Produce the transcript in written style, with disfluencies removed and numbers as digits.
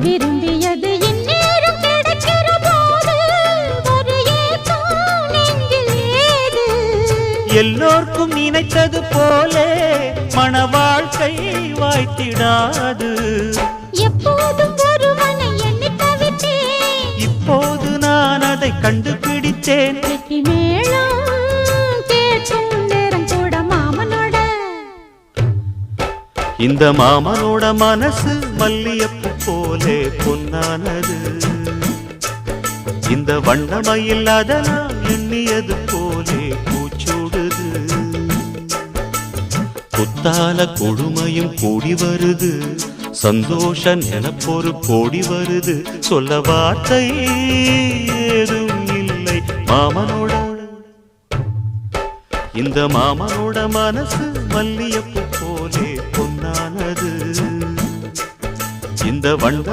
விரும்பியது இந்நேரம் கிடைக்கிற போது ஒரு ஏக்கம் நெஞ்சில் ஏது? எல்லோர்க்கும் நினைத்தது போலே மன வாழ்க்கை வாய்த்திடாது. எப்போதும் ஒருவனை எண்ணி தவித்தேன், இப்போது நான் அதை கண்டுபிடித்தேன். கெட்டி மேளம் கேட்கும் நேரம் கூட மாமனோட. இந்த மாமனோட மனசு மல்லியப்பு போலே பொன்னானது. இந்த வண்ணமயில் அதனால் எண்ணியது போலே பூச்சூடுது. புத்தால கொடுமையும் கூடி வருது, சந்தோஷ நினப்பொரு கோடி வருது. சொல்ல வார்த்தை ஏதும் இல்லை மாமனோட. இந்த மாமனோட மனசு மல்லியப்பு போலே பொன்னானது. இந்த வண்ண